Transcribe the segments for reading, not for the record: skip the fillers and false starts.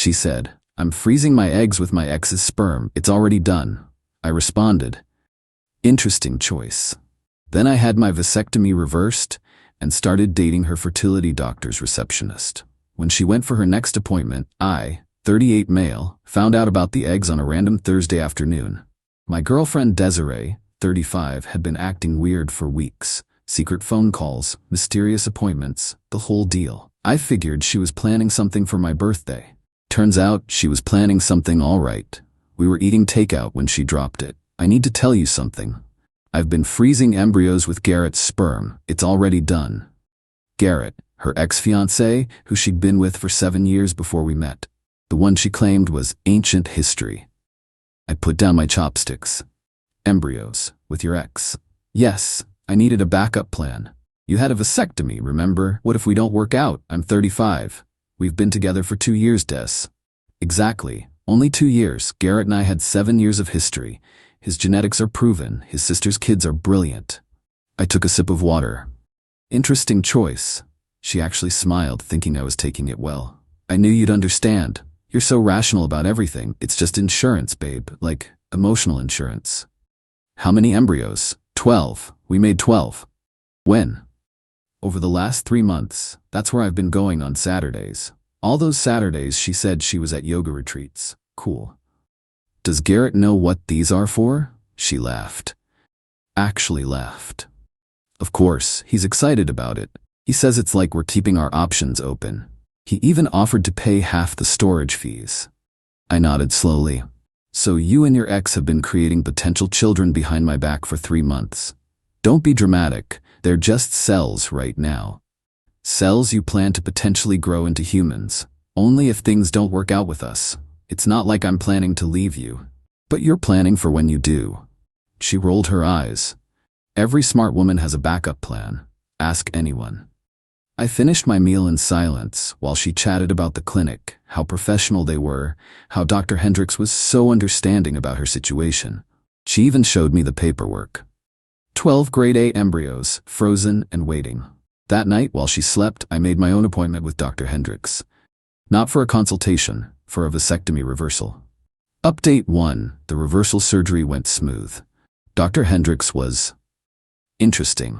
she said. I'm freezing my eggs with my ex's sperm. It's already done. I responded. Interesting choice. Then I had my vasectomy reversed and started dating her fertility doctor's receptionist. When she went for her next appointment, I, 38 male, found out about the eggs on a random Thursday afternoon. My girlfriend Desiree, 35, had been acting weird for weeks. Secret phone calls, mysterious appointments, the whole deal. I figured she was planning something for my birthday. Turns out she was planning something all right. We were eating takeout when she dropped it. I need to tell you something. I've been freezing embryos with Garrett's sperm. It's already done. Garrett, her ex-fiancé, who she'd been with for 7 years before we met. The one she claimed was ancient history. I put down my chopsticks. Embryos, with your ex. Yes, I needed a backup plan. You had a vasectomy, remember? What if we don't work out? I'm 35. We've been together for 2 years, Des. Exactly. Only 2 years. Garrett and I had 7 years of history. His genetics are proven. His sister's kids are brilliant. I took a sip of water. Interesting choice. She actually smiled, thinking I was taking it well. I knew you'd understand. You're so rational about everything. It's just insurance, babe. Like, emotional insurance. How many embryos? 12. We made 12. When? Over the last 3 months. That's where I've been going on Saturdays. All those Saturdays she said she was at yoga retreats. Cool. Does Garrett know what these are for? She laughed. Actually laughed. Of course, he's excited about it. He says it's like we're keeping our options open. He even offered to pay half the storage fees. I nodded slowly. So you and your ex have been creating potential children behind my back for 3 months. Don't be dramatic. They're just cells right now. Cells you plan to potentially grow into humans. Only if things don't work out with us. It's not like I'm planning to leave you. But you're planning for when you do. She rolled her eyes. Every smart woman has a backup plan. Ask anyone. I finished my meal in silence while she chatted about the clinic, how professional they were, how Dr. Hendricks was so understanding about her situation. She even showed me the paperwork. 12 grade A embryos, frozen and waiting. That night, while she slept, I made my own appointment with Dr. Hendricks. Not for a consultation, for a vasectomy reversal. Update 1. The reversal surgery went smooth. Dr. Hendricks was interesting.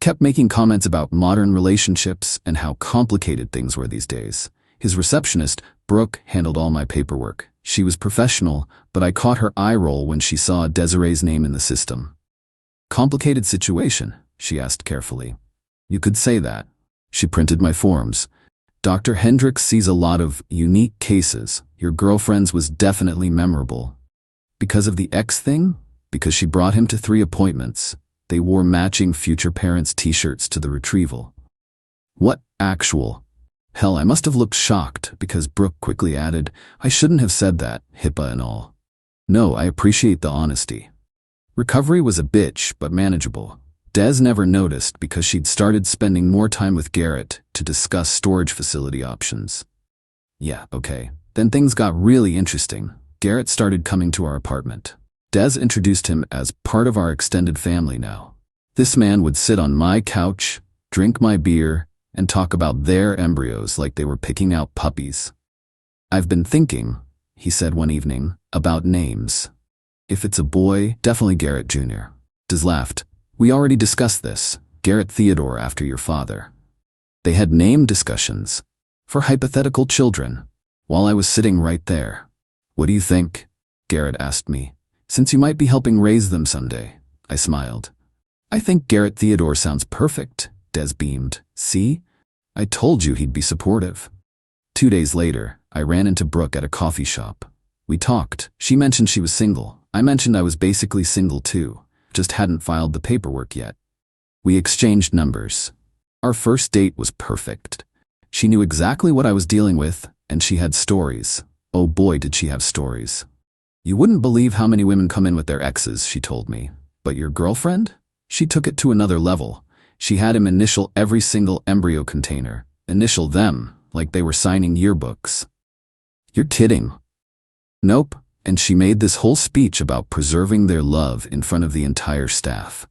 Kept making comments about modern relationships and how complicated things were these days. His receptionist, Brooke, handled all my paperwork. She was professional, but I caught her eye roll when she saw Desiree's name in the system. Complicated situation? She asked carefully. You could say that. She printed my forms. Dr. Hendricks sees a lot of unique cases. Your girlfriend's was definitely memorable. Because of the ex thing? Because she brought him to 3 appointments. They wore matching future parents' t-shirts to the retrieval. What actual? Hell, I must have looked shocked because Brooke quickly added, I shouldn't have said that, HIPAA and all. No, I appreciate the honesty. Recovery was a bitch, but manageable. Des never noticed because she'd started spending more time with Garrett to discuss storage facility options. Yeah, okay. Then things got really interesting. Garrett started coming to our apartment. Des introduced him as part of our extended family now. This man would sit on my couch, drink my beer, and talk about their embryos like they were picking out puppies. I've been thinking, he said one evening, about names. If it's a boy, definitely Garrett Jr. Des laughed. We already discussed this. Garrett Theodore after your father. They had name discussions for hypothetical children while I was sitting right there. What do you think? Garrett asked me. Since you might be helping raise them someday. I smiled. I think Garrett Theodore sounds perfect, Des beamed. See? I told you he'd be supportive. 2 days later, I ran into Brooke at a coffee shop. We talked. She mentioned she was single. I mentioned I was basically single too, just hadn't filed the paperwork yet. We exchanged numbers. Our first date was perfect. She knew exactly what I was dealing with, and she had stories. Oh boy, did she have stories. You wouldn't believe how many women come in with their exes, she told me. But your girlfriend? She took it to another level. She had him initial every single embryo container. Initial them, like they were signing yearbooks. You're kidding. Nope. And she made this whole speech about preserving their love in front of the entire staff.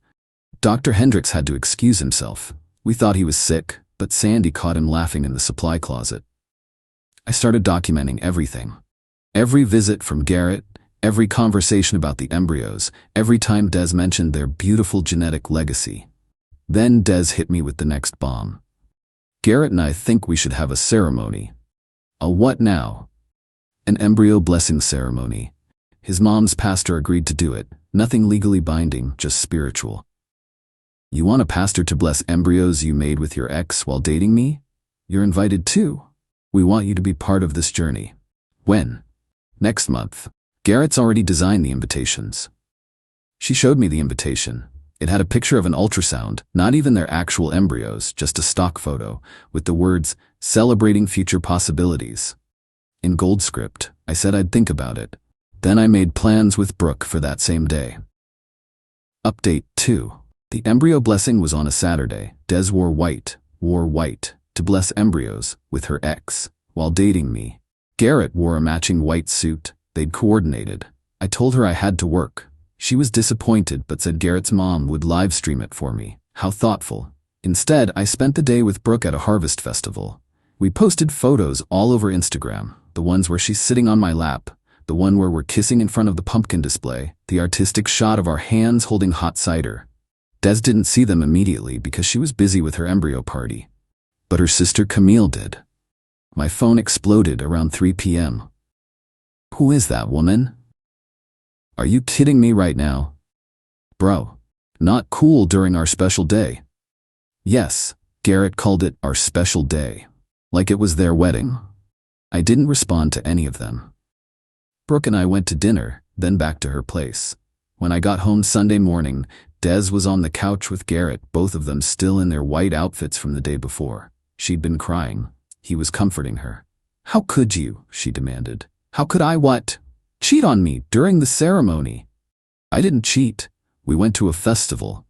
Dr. Hendricks had to excuse himself. We thought he was sick, but Sandy caught him laughing in the supply closet. I started documenting everything. Every visit from Garrett, every conversation about the embryos, every time Des mentioned their beautiful genetic legacy. Then Des hit me with the next bomb. Garrett and I think we should have a ceremony. A what now? An embryo blessing ceremony. His mom's pastor agreed to do it. Nothing legally binding, just spiritual. You want a pastor to bless embryos you made with your ex while dating me? You're invited too. We want you to be part of this journey. When? Next month. Garrett's already designed the invitations. She showed me the invitation. It had a picture of an ultrasound, not even their actual embryos, just a stock photo, with the words, "Celebrating future possibilities." In gold script, I said I'd think about it. Then I made plans with Brooke for that same day. Update 2. The embryo blessing was on a Saturday. Des wore white, to bless embryos, with her ex, while dating me. Garrett wore a matching white suit. They'd coordinated. I told her I had to work. She was disappointed but said Garrett's mom would live stream it for me. How thoughtful. Instead, I spent the day with Brooke at a harvest festival. We posted photos all over Instagram, the ones where she's sitting on my lap, the one where we're kissing in front of the pumpkin display, the artistic shot of our hands holding hot cider. Des didn't see them immediately because she was busy with her embryo party. But her sister Camille did. My phone exploded around 3 p.m. Who is that woman? Are you kidding me right now? Bro, not cool during our special day. Yes, Garrett called it our special day. Like it was their wedding. I didn't respond to any of them. Brooke and I went to dinner, then back to her place. When I got home Sunday morning, Des was on the couch with Garrett, both of them still in their white outfits from the day before. She'd been crying. He was comforting her. How could you? She demanded. How could I what? Cheat on me during the ceremony. I didn't cheat. We went to a festival.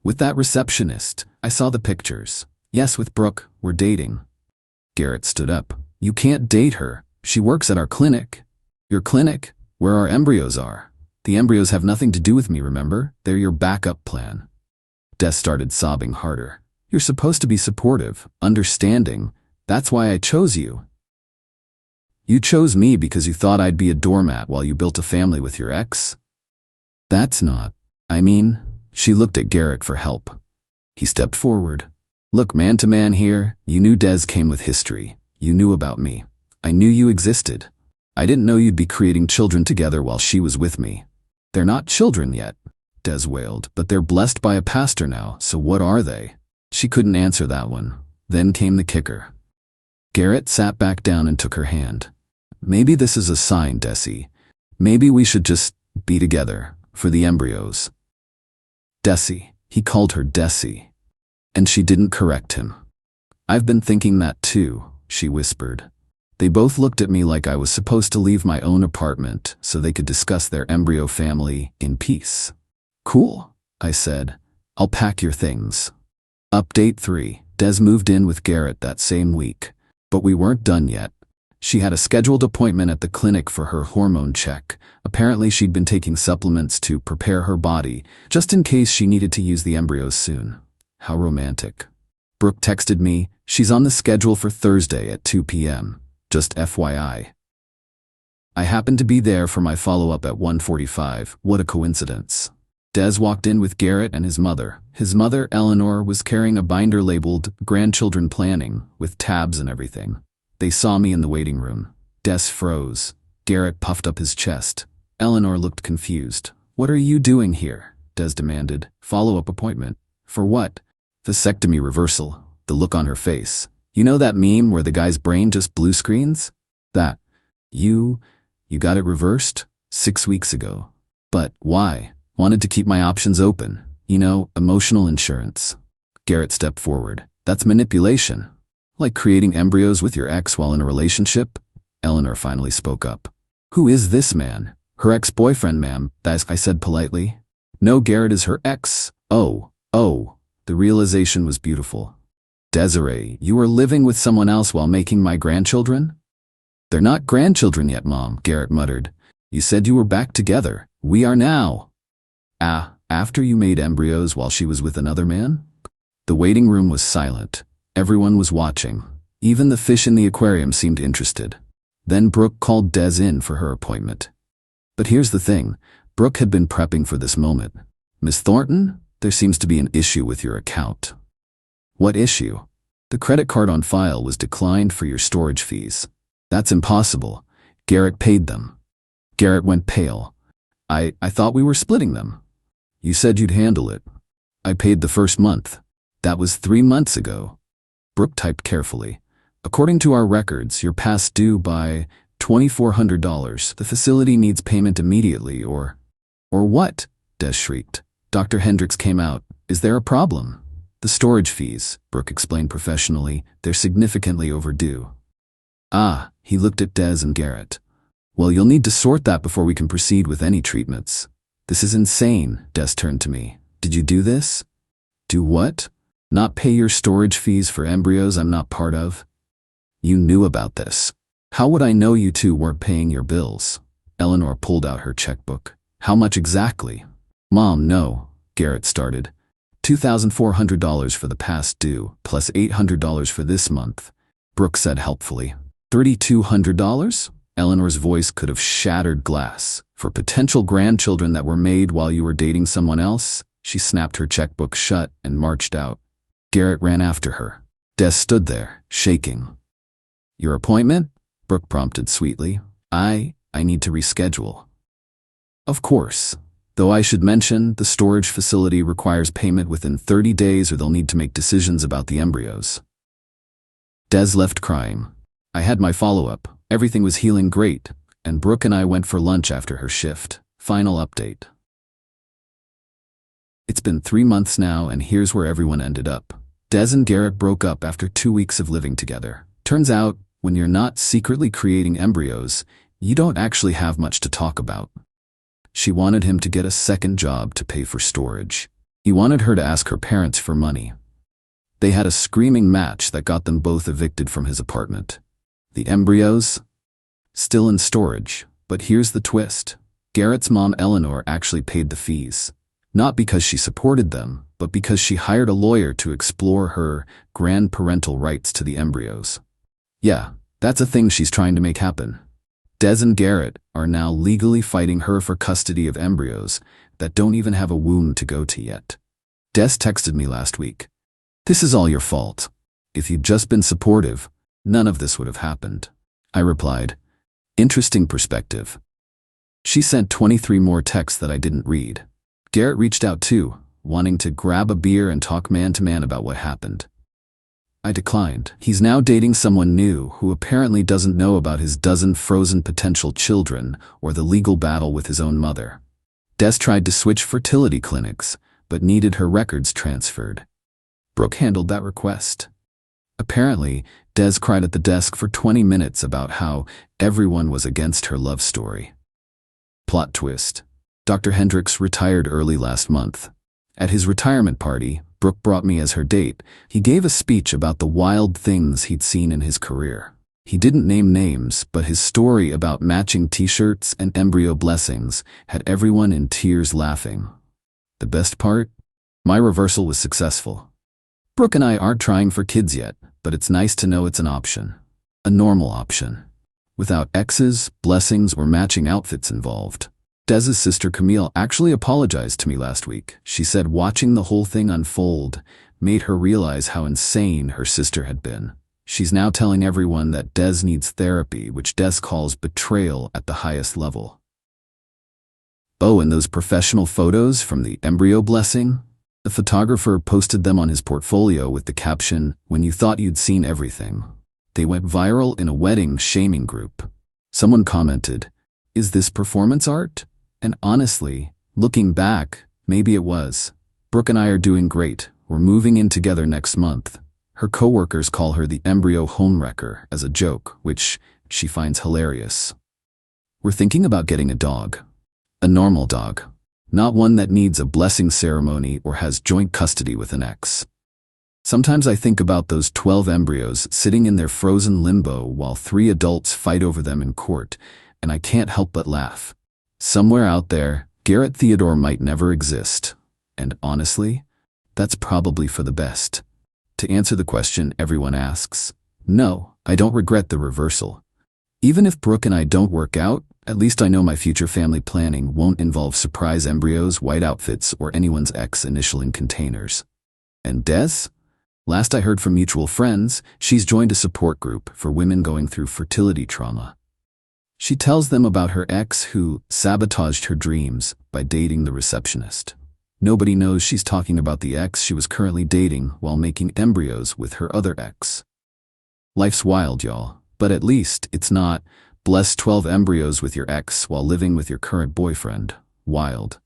With that receptionist. I saw the pictures. Yes, with Brooke, we're dating. Garrett stood up. You can't date her. She works at our clinic. Your clinic? Where our embryos are. The embryos have nothing to do with me, remember? They're your backup plan. Des started sobbing harder. You're supposed to be supportive, understanding. That's why I chose you. You chose me because you thought I'd be a doormat while you built a family with your ex? That's not. I mean, she looked at Garrett for help. He stepped forward. Look, man to man here, you knew Des came with history. You knew about me. I knew you existed. I didn't know you'd be creating children together while she was with me. They're not children yet, Des wailed, but they're blessed by a pastor now, so what are they? She couldn't answer that one. Then came the kicker. Garrett sat back down and took her hand. Maybe this is a sign, Desi. Maybe we should just be together, for the embryos. Desi. He called her Desi. And she didn't correct him. I've been thinking that too, she whispered. They both looked at me like I was supposed to leave my own apartment so they could discuss their embryo family in peace. Cool, I said. I'll pack your things. Update 3. Des moved in with Garrett that same week. But we weren't done yet. She had a scheduled appointment at the clinic for her hormone check. Apparently she'd been taking supplements to prepare her body, just in case she needed to use the embryos soon. How romantic. Brooke texted me, she's on the schedule for Thursday at 2 p.m. Just FYI. I happened to be there for my follow-up at 1:45. What a coincidence. Des walked in with Garrett and his mother. His mother, Eleanor, was carrying a binder labeled Grandchildren Planning, with tabs and everything. They saw me in the waiting room. Des froze. Garrett puffed up his chest. Eleanor looked confused. What are you doing here? Des demanded. Follow-up appointment. For what? Vasectomy reversal. The look on her face. You know that meme where the guy's brain just blue screens? That. You got it reversed? 6 weeks ago. But why? Wanted to keep my options open. You know, emotional insurance. Garrett stepped forward. That's manipulation. Like creating embryos with your ex while in a relationship? Eleanor finally spoke up. Who is this man? Her ex-boyfriend, ma'am, I said politely. No, Garrett is her ex. Oh. The realization was beautiful. Desiree, you are living with someone else while making my grandchildren? They're not grandchildren yet, Mom, Garrett muttered. You said you were back together. We are now. After you made embryos while she was with another man? The waiting room was silent. Everyone was watching. Even the fish in the aquarium seemed interested. Then Brooke called Des in for her appointment. But here's the thing, Brooke had been prepping for this moment. "Miss Thornton, there seems to be an issue with your account." "What issue?" "The credit card on file was declined for your storage fees." "That's impossible. Garrett paid them." Garrett went pale. I thought we were splitting them." "You said you'd handle it." "I paid the first month. That was 3 months ago." Brooke typed carefully. "According to our records, you're past due by $2,400. The facility needs payment immediately or what?" Des shrieked. Dr. Hendricks came out. "Is there a problem?" "The storage fees," Brooke explained professionally. "They're significantly overdue." "Ah," he looked at Des and Garrett. "Well, you'll need to sort that before we can proceed with any treatments." "This is insane," Des turned to me. "Did you do this?" "Do what?" "Not pay your storage fees for embryos I'm not part of?" "You knew about this." "How would I know you two weren't paying your bills?" Eleanor pulled out her checkbook. "How much exactly?" "Mom, no," Garrett started. $2,400 for the past due, plus $800 for this month," Brooke said helpfully. $3,200? Eleanor's voice could have shattered glass. "For potential grandchildren that were made while you were dating someone else?" She snapped her checkbook shut and marched out. Garrett ran after her. Des stood there, shaking. "Your appointment?" Brooke prompted sweetly. I need to reschedule." "Of course. Though I should mention, the storage facility requires payment within 30 days or they'll need to make decisions about the embryos." Des left crying. I had my follow-up. Everything was healing great, and Brooke and I went for lunch after her shift. Final update. It's been 3 months now, and here's where everyone ended up. Des and Garrett broke up after 2 weeks of living together. Turns out, when you're not secretly creating embryos, you don't actually have much to talk about. She wanted him to get a second job to pay for storage. He wanted her to ask her parents for money. They had a screaming match that got them both evicted from his apartment. The embryos? Still in storage, but here's the twist. Garrett's mom Eleanor actually paid the fees. Not because she supported them, but because she hired a lawyer to explore her grandparental rights to the embryos. Yeah, that's a thing she's trying to make happen. Des and Garrett are now legally fighting her for custody of embryos that don't even have a womb to go to yet. Des texted me last week. "This is all your fault. If you'd just been supportive, none of this would have happened." I replied, "Interesting perspective." She sent 23 more texts that I didn't read. Garrett reached out too, wanting to grab a beer and talk man-to-man about what happened. I declined. He's now dating someone new who apparently doesn't know about his dozen frozen potential children or the legal battle with his own mother. Des tried to switch fertility clinics, but needed her records transferred. Brooke handled that request. Apparently, Des cried at the desk for 20 minutes about how everyone was against her love story. Plot twist. Dr. Hendricks retired early last month. At his retirement party, Brooke brought me as her date. He gave a speech about the wild things he'd seen in his career. He didn't name names, but his story about matching t-shirts and embryo blessings had everyone in tears laughing. The best part? My reversal was successful. Brooke and I aren't trying for kids yet, but it's nice to know it's an option. A normal option. Without exes, blessings, or matching outfits involved. Des's sister Camille actually apologized to me last week. She said watching the whole thing unfold made her realize how insane her sister had been. She's now telling everyone that Des needs therapy, which Des calls betrayal at the highest level. Oh, and those professional photos from the embryo blessing? The photographer posted them on his portfolio with the caption, "When you thought you'd seen everything." They went viral in a wedding shaming group. Someone commented, "Is this performance art?" And honestly, looking back, maybe it was. Brooke and I are doing great. We're moving in together next month. Her coworkers call her the embryo homewrecker as a joke, which she finds hilarious. We're thinking about getting a dog. A normal dog. Not one that needs a blessing ceremony or has joint custody with an ex. Sometimes I think about those 12 embryos sitting in their frozen limbo while 3 adults fight over them in court, and I can't help but laugh. Somewhere out there, Garrett Theodore might never exist. And honestly, that's probably for the best. To answer the question everyone asks, No, I don't regret the reversal. Even if Brooke and I don't work out, at least I know my future family planning won't involve surprise embryos, white outfits, or anyone's ex initialing containers. And Des? Last I heard from mutual friends, she's joined a support group for women going through fertility trauma. She tells them about her ex who sabotaged her dreams by dating the receptionist. Nobody knows she's talking about the ex she was currently dating while making embryos with her other ex. Life's wild, y'all, but at least it's not bless 12 embryos with your ex while living with your current boyfriend. Wild.